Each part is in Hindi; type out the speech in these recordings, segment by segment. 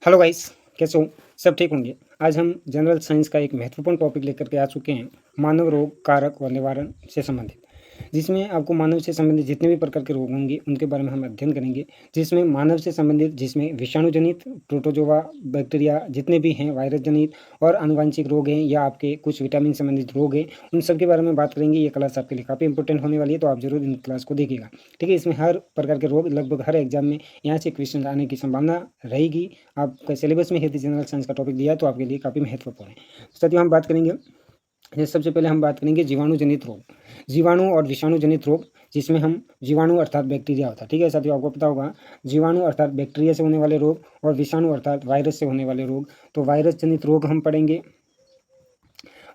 हेलो गाइस, कैसे हो? सब ठीक होंगे। आज हम जनरल साइंस का एक महत्वपूर्ण टॉपिक लेकर के आ चुके हैं, मानव रोग कारक व निवारण से संबंधित, जिसमें आपको मानव से संबंधित जितने भी प्रकार के रोग होंगे उनके बारे में हम अध्ययन करेंगे। जिसमें मानव से संबंधित, जिसमें विषाणु जनित, प्रोटोजोआ, बैक्टीरिया जितने भी हैं, वायरस जनित और आनुवांशिक रोग हैं या आपके कुछ विटामिन संबंधित रोग हैं, उन सब के बारे में बात करेंगे। ये क्लास आपके लिए काफ़ी इंपॉर्टेंट होने वाली है, तो आप जरूर इन क्लास को देखिएगा। ठीक है, इसमें हर प्रकार के रोग लगभग हर एग्जाम में यहाँ से क्वेश्चन आने की संभावना रहेगी। आपका सिलेबस में यदि जनरल साइंस का टॉपिक दिया है तो आपके लिए काफ़ी महत्वपूर्ण है। साथियों, हम बात करेंगे, सबसे पहले हम बात करेंगे जीवाणु जनित रोग, जीवाणु और विषाणु जनित रोग, जिसमें हम जीवाणु अर्थात बैक्टीरिया होता है। ठीक है साथियों, आपको पता होगा जीवाणु अर्थात बैक्टीरिया से होने वाले रोग और विषाणु अर्थात वायरस से होने वाले रोग। तो वायरस जनित रोग हम पढ़ेंगे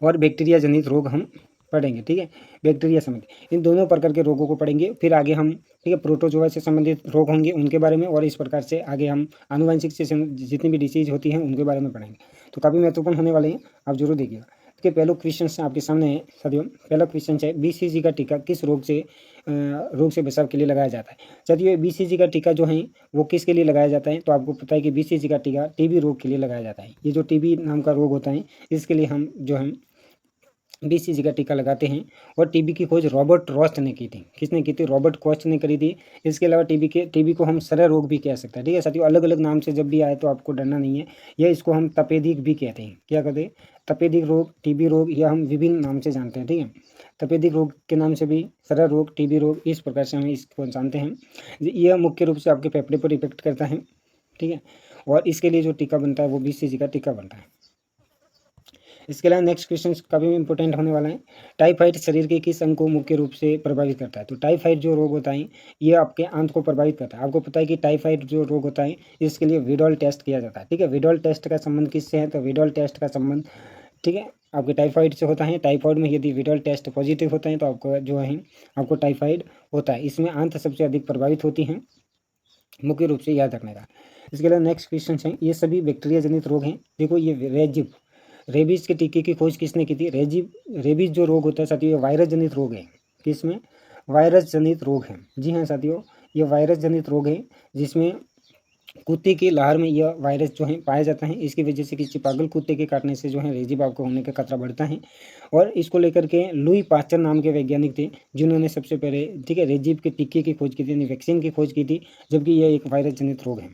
और बैक्टीरिया जनित रोग हम पढ़ेंगे। ठीक है, बैक्टीरिया संबंधित इन दोनों प्रकार के रोगों को पढ़ेंगे। फिर आगे हम, ठीक है, प्रोटोजोआ से संबंधित रोग होंगे उनके बारे में, और इस प्रकार से आगे हम आनुवंशिक से जितनी भी डिसीज होती हैं उनके बारे में पढ़ेंगे। तो काफ़ी महत्वपूर्ण होने वाले हैं, आप जरूर देखिएगा। इसके पहला क्वेश्चन आपके सामने है साथियों। पहला क्वेश्चन है, बीसीजी का टीका किस रोग से बचाव के लिए लगाया जाता है। साथियों, बीसीजी का टीका जो है वो किसके लिए लगाया जाता है, तो आपको पता है कि बीसीजी का टीका टीबी रोग के लिए लगाया जाता है। ये जो टीबी नाम का रोग होता है, इसके लिए हम जो है बीसीजी का टीका लगाते हैं। और टीबी की खोज रॉबर्ट रॉस्ट ने की थी। किसने की थी? रॉबर्ट कॉस्ट ने करी थी। इसके अलावा टीबी को हम सरल रोग भी कह सकते हैं। ठीक है साथियों, अलग अलग नाम से जब भी आए तो आपको डरना नहीं है। या इसको हम तपेदिक भी कहते हैं। क्या कहते हैं? तपेदिक रोग, टीबी रोग, या हम विभिन्न नाम से जानते हैं। ठीक है, तपेदिक रोग के नाम से भी, सरल रोग, टीबी रोग, इस प्रकार से हम इसको जानते हैं। यह मुख्य रूप से आपके फेफड़े पर इफेक्ट करता है। ठीक है, और इसके लिए जो टीका बनता है वो बीसीजी का टीका बनता है। इसके अलावा नेक्स्ट क्वेश्चन काफ़ी इंपॉर्टेंट होने वाला है। टाइफाइड शरीर के किस अंग को मुख्य रूप से प्रभावित करता है। तो टाइफाइड जो रोग होता है ये आपके आंत को प्रभावित करता है। आपको पता है कि टाइफाइड जो रोग होता है इसके लिए विडॉल टेस्ट किया जाता है। ठीक है, विडॉल टेस्ट का संबंध किससे है? तो विडॉल टेस्ट का संबंध, ठीक है, आपके टाइफाइड से होता है। टाइफाइड में यदि विडॉल टेस्ट पॉजिटिव होता है तो आपको जो है आपको टाइफाइड होता है। इसमें आंत सबसे अधिक प्रभावित होती हैं, मुख्य रूप से याद रखने का। इसके अलावा नेक्स्ट क्वेश्चन है, ये सभी बैक्टीरिया जनित रोग हैं। देखो, ये रेबीज के टीके की खोज किसने की थी? रेबीज जो रोग होता है साथियों, ये वायरस जनित रोग है। किसमें? वायरस जनित रोग है। जी हाँ साथियों, ये वायरस जनित रोग है, जिसमें कुत्ते की लार में यह वायरस जो है पाया जाता है। इसकी वजह से किसी पागल कुत्ते के काटने से जो है रेजिब आपको होने का खतरा बढ़ता है। और इसको लेकर के लुई पास्चर नाम के वैज्ञानिक थे, जिन्होंने सबसे पहले, ठीक है, रेजिब के टीके की खोज की थी, वैक्सीन की खोज की थी, जबकि यह एक वायरस जनित रोग है।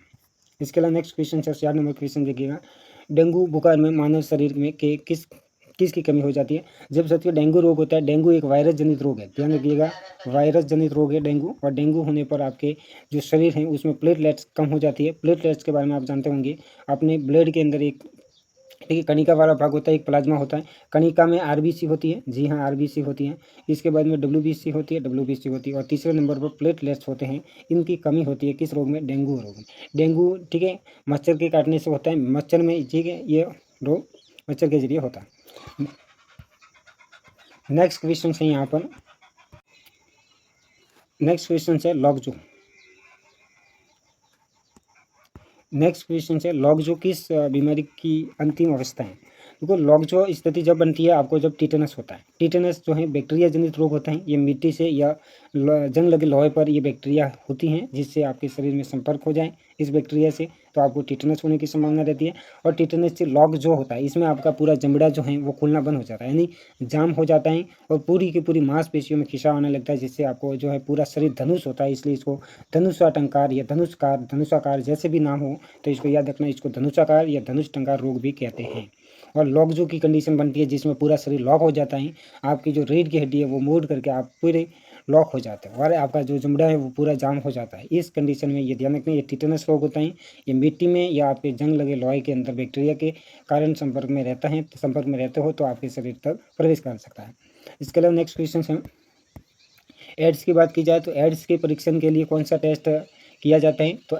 इसके अलावा नेक्स्ट क्वेश्चन है, 4 नंबर क्वेश्चन देखिएगा। डेंगू बुखार में मानव शरीर में के किसकी कमी हो जाती है। जब साथियों डेंगू रोग होता है, डेंगू एक वायरस जनित रोग है, ध्यान रखिएगा, वायरस जनित रोग है डेंगू। और डेंगू होने पर आपके जो शरीर है उसमें प्लेटलेट्स कम हो जाती है। प्लेटलेट्स के बारे में आप जानते होंगे, अपने ब्लड के अंदर एक, ठीक है, कणिका वाला भाग होता है, एक प्लाज्मा होता है। कणिका में आरबीसी होती है, जी हाँ आरबीसी होती है। इसके बाद में डब्ल्यूबीसी होती है, डब्ल्यूबीसी होती है। और तीसरे नंबर पर प्लेटलेट्स होते हैं। इनकी कमी होती है किस रोग में? डेंगू रोग में। डेंगू, ठीक है, मच्छर के काटने से होता है। मच्छर में, ठीक है, ये रोग मच्छर के जरिए होता है। नेक्स्ट क्वेश्चन है यहाँ पर, नेक्स्ट क्वेश्चन है लॉकजो। नेक्स्ट क्वेश्चन है लॉकजो किस बीमारी की अंतिम अवस्था है। देखो, लॉकजो स्थिति जब बनती है आपको जब टीटेनस होता है। टीटेनस जो है बैक्टीरिया जनित रोग होता है। ये मिट्टी से या जंग लगे लोहे पर ये बैक्टीरिया होती हैं, जिससे आपके शरीर में संपर्क हो जाए इस बैक्टीरिया से, तो आपको टीटेनस होने की संभावना रहती है। और टीटेनस से लॉक जो होता है, इसमें आपका पूरा जबड़ा जो है वो खुलना बंद हो जाता है, यानी जाम हो जाता है, और पूरी की पूरी मांसपेशियों में खिंचाव आने लगता है, जिससे आपको जो है पूरा शरीर धनुष होता है। इसलिए इसको धनुषाटंकार या धनुषाकार जैसे भी नाम हो, तो इसको याद रखना, इसको धनुषाकार या धनुषटंकार रोग भी कहते हैं। और लॉकजो की कंडीशन बनती है जिसमें पूरा शरीर लॉक हो जाता है। आपकी जो रीढ़ की हड्डी है वो मोड़ करके आप पूरे लॉक हो जाते हैं, और आपका जो जमड़ा है वो पूरा जाम हो जाता है। इस कंडीशन में ये ध्यान रखना, ये टीटेनस रोग होता है। ये मिट्टी में या आपके जंग लगे लोहे के अंदर बैक्टीरिया के कारण संपर्क में रहता है, संपर्क में रहते हो तो आपके शरीर तक प्रवेश कर सकता है। इसके अलावा नेक्स्ट क्वेश्चन है, एड्स की बात की जाए तो एड्स के परीक्षण के लिए कौन सा टेस्ट किया जाता है। तो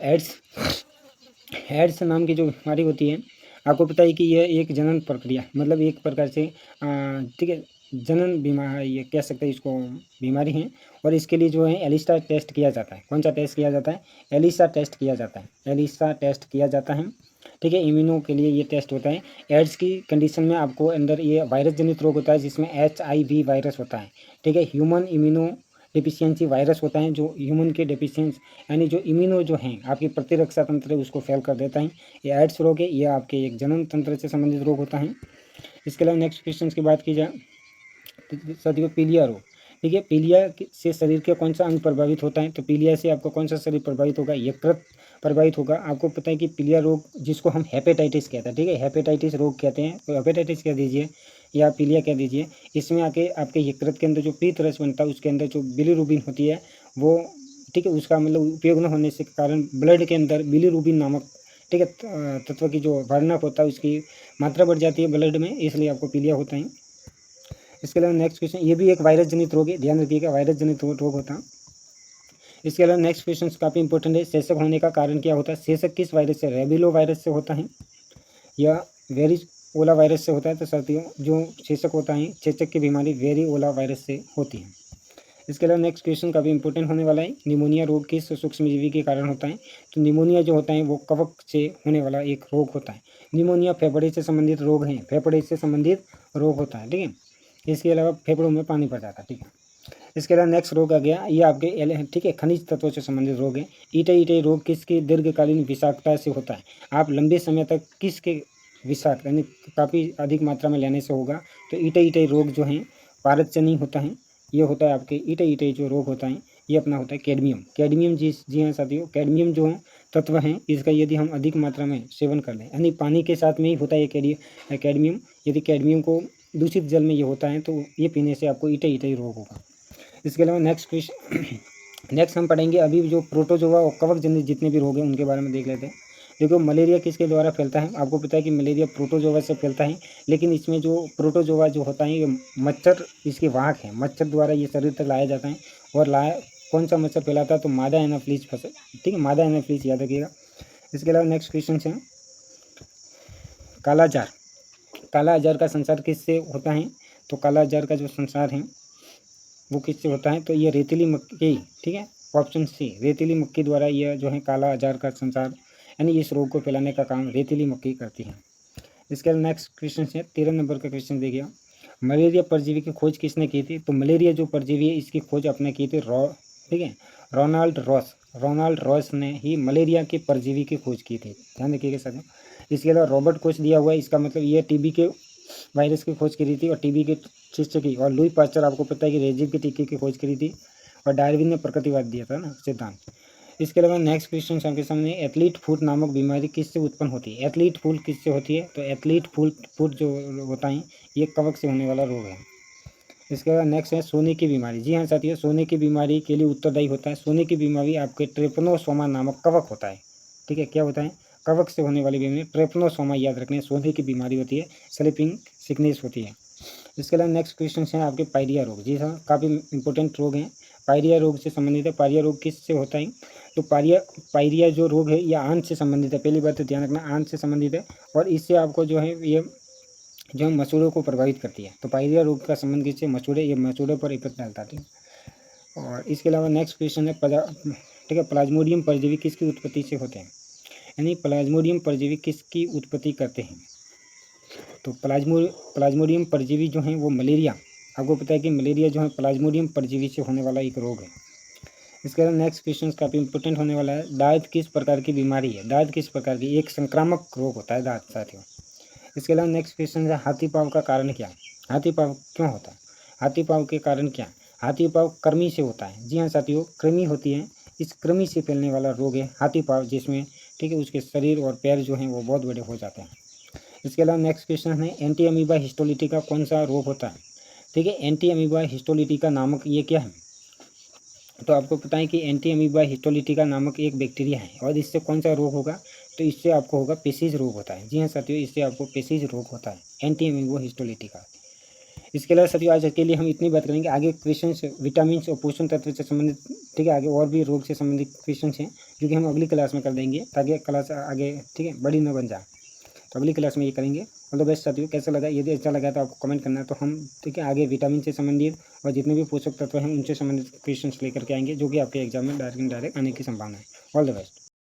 एड्स नाम की जो बीमारी होती है, आपको पता है कि यह एक जनन प्रक्रिया, मतलब एक प्रकार से, ठीक है, जनन बीमारी ये कह सकते हैं इसको, बीमारी है। और इसके लिए जो है एलिसा टेस्ट किया जाता है। कौन सा टेस्ट किया जाता है? एलिसा टेस्ट किया जाता है, एलिसा टेस्ट किया जाता है। ठीक है, इम्यूनो के लिए ये टेस्ट होता है। एड्स की कंडीशन में आपको अंदर ये वायरस जनित रोग होता है, जिसमें HIV वायरस होता है। ठीक है, ह्यूमन इम्यूनो डेफिशिएंसी वायरस होता है जो ह्यूमन के डेफिशिएंस यानी जो इम्यूनो जो हैं आपकी प्रतिरक्षा तंत्र है उसको फेल कर देता है। ये एड्स रोग है, ये आपके एक जनन तंत्र से संबंधित रोग होता है। इसके अलावा नेक्स्ट क्वेश्चन की बात की जाए तो साथियों पीलिया रोग। देखिए पीलिया से शरीर का कौन सा अंग प्रभावित होता है, तो पीलिया से आपका कौन सा शरीर प्रभावित होगा, यकृत प्रभावित होगा। आपको पता है कि पीलिया रोग जिसको हम हेपेटाइटिस कहते हैं, ठीक है, हेपेटाइटिस रोग कहते हैं, तो हेपेटाइटिस कह दीजिए या पीलिया कह दीजिए। इसमें आके आपके यकृत के अंदर जो पीत रस बनता है उसके अंदर जो बिलीरुबिन होती है वो, ठीक है, उसका मतलब उपयोग न होने से कारण ब्लड के अंदर बिलीरुबिन नामक, ठीक है, तत्व की जो वर्णक होता है उसकी मात्रा बढ़ जाती है ब्लड में, इसलिए आपको पीलिया होता है। इसके अलावा नेक्स्ट क्वेश्चन, ये भी एक वायरस जनित रोग है, ध्यान रखिएगा वायरस जनित रोग होता है। इसके अलावा नेक्स्ट क्वेश्चन काफ़ी इंपॉर्टेंट है, सेशक होने का कारण क्या होता है। सेशक किस वायरस से, रेबिलो वायरस से होता है या वेरिओला वायरस से होता है। तो साथियों जो सेशक होता है, चेचक की बीमारी वेरिओला वायरस से होती है। इसके अलावा नेक्स्ट क्वेश्चन काफ़ी इंपॉर्टेंट होने वाला है, निमोनिया रोग किस सूक्ष्मजीवी के कारण होता है। तो निमोनिया जो होता है वो कवक से होने वाला एक रोग होता है। निमोनिया फेफड़े से संबंधित रोग है, फेफड़े से संबंधित रोग होता है, ठीक है। इसके अलावा फेफड़ों में पानी भर जाता है, ठीक है। इसके अलावा नेक्स्ट रोग आ गया, ये आपके ठीक है खनिज तत्वों से संबंधित रोग है। ईटे ईटे रोग किसकी दीर्घकालीन विषाक्तता से होता है। आप लंबे समय तक किसके विषाक्त यानी काफ़ी अधिक मात्रा में लेने से होगा। तो ईटे ईटे रोग जो हैं पारदचनी होता है, ये होता है आपके ईटे ईटे जो रोग होता है ये अपना होता है कैडमियम। कैडमियम जी हाँ साथियों, कैडमियम जो तत्व हैं इसका यदि हम अधिक मात्रा में सेवन कर लें, यानी पानी के साथ में ही होता है ये कैडमियम, यदि कैडमियम को दूषित जल में ये होता है तो ये पीने से आपको ईटे ईटे रोग होगा। इसके अलावा नेक्स्ट क्वेश्चन नेक्स्ट हम पढ़ेंगे अभी जो प्रोटोजोआ और कवक जनित जितने भी रोग हैं उनके बारे में देख लेते हैं। देखो मलेरिया किसके द्वारा फैलता है, आपको पता है कि मलेरिया प्रोटोजोआ से फैलता है, लेकिन इसमें जो प्रोटोजोआ जो होता है ये मच्छर इसके वाहक है, मच्छर द्वारा ये शरीर तक लाया जाता है। और कौन सा मच्छर फैलाता है, तो मादा एनाफ्लीज, ठीक है, मादा एनाफ्लीज याद रखिएगा। इसके अलावा नेक्स्ट क्वेश्चन है काला जार। काला जार का संसार किससे होता है, तो काला जार का जो संसार है वो किससे होता है, तो ये रेतीली मक्खी, ठीक है, ऑप्शन सी रेतीली मक्खी द्वारा यह जो है काला आजार का संसार यानी इस रोग को फैलाने का काम रेतीली मक्खी करती है। इसके बाद नेक्स्ट क्वेश्चन है 13 नंबर का क्वेश्चन देखिए, मलेरिया परजीवी की खोज किसने की थी। तो मलेरिया जो परजीवी है इसकी खोज आपने की थी ठीक है, रोनाल्ड रॉस ने ही मलेरिया के परजीवी की खोज की थी, ध्यान रखिएगा सर। इसके अलावा रॉबर्ट कोच दिया हुआ है, इसका मतलब ये टीबी के वायरस की खोज करी थी और टीबी के शिष्य की। और लुई पास्चर आपको पता है कि रेजिब के टीके की खोज करी थी और डार्विन ने प्रकृतिवाद दिया था ना सिद्धांत। इसके अलावा नेक्स्ट क्वेश्चन आपके सामने एथलीट फुट नामक बीमारी किससे उत्पन्न होती है। एथलीट फुट किससे होती है, तो एथलीट फुट जो होता है ये कवक से होने वाला रोग है। इसके बाद नेक्स्ट है सोने की बीमारी। जी हाँ साथियों, सोने की बीमारी के लिए उत्तरदायी होता है। सोने की बीमारी आपके ट्रिपनोसोमा नामक कवक होता है, ठीक है, क्या होता है, कवक से होने वाली बीमारी ट्रिपनोसोमा याद रखने, सोने की बीमारी होती है, स्लीपिंग सिकनेस होती है। इसके अलावा नेक्स्ट क्वेश्चन है आपके पायरिया रोग। जी हाँ, काफ़ी इंपॉर्टेंट रोग हैं, पायरिया रोग से संबंधित है। पायरिया रोग किससे होता है, तो पायरिया जो रोग है ये आंत से संबंधित है, पहली बात तो ध्यान रखना आंत से संबंधित है और इससे आपको जो है ये जो मसूड़ों को प्रभावित करती है। तो पायरिया रोग का संबंध किससे, मसूड़े, ये मसूड़े पर इफेक्ट डालता है। और इसके अलावा नेक्स्ट क्वेश्चन है ठीक है, प्लाज्मोडियम परजीवी किसकी उत्पत्ति से होते हैं, यानी प्लाज्मोडियम परजीवी किसकी उत्पत्ति करते हैं। तो प्लाज्मोडियम परजीवी जो हैं वो मलेरिया, आपको पता है कि मलेरिया जो है प्लाज्मोडियम परजीवी से होने वाला एक रोग है। इसके अलावा नेक्स्ट क्वेश्चन काफ़ी इंपॉर्टेंट होने वाला है, दांत किस प्रकार की बीमारी है। दांत किस प्रकार की, एक संक्रामक रोग होता है दांत साथियों। इसके अलावा नेक्स्ट क्वेश्चन है हाथी पाँव का कारण क्या है, हाथी पाँव क्यों होता है, हाथी पाँव के कारण क्या, हाथी पाँव कृमि से होता है। जी हाँ साथियों, कृमि होती है, इस कृमि से फैलने वाला रोग है हाथी पाँव, जिसमें ठीक है उसके शरीर और पैर जो हैं वो बहुत बड़े हो जाते हैं। इसके अलावा नेक्स्ट क्वेश्चन है एंटी अमीबा हिस्टोलिटिका कौन सा रोग होता है, ठीक है, एंटी अमीबा हिस्टोलिटिका नामक ये क्या है। तो आपको पता है कि एंटी अमीबा हिस्टोलिटिका नामक एक बैक्टीरिया है और इससे कौन सा रोग होगा, तो इससे आपको होगा पेशीज रोग होता है। जी हाँ साथियों, इससे आपको पेशीज रोग होता है, एंटी अमीबा हिस्टोलिटिका। इसके अलावा साथियों आज के लिए हम इतनी बात करेंगे, आगे क्वेश्चन विटामिन और पोषण तत्व से संबंधित, ठीक है, आगे और भी रोग से संबंधित क्वेश्चन हैं जो कि हम अगली क्लास में कर देंगे ताकि क्लास आगे ठीक है बड़ी न बन जाए। तो अगली क्लास में ये करेंगे। ऑल द बेस्ट साथियों, कैसा लगा, यदि अच्छा लगा तो आपको कमेंट करना है। तो हम ठीक है आगे विटामिन से संबंधित और जितने भी पोषक तत्व हैं उनसे संबंधित क्वेश्चंस लेकर के आएंगे जो कि आपके एग्जाम में डायरेक्ट आने की संभावना है। All the best.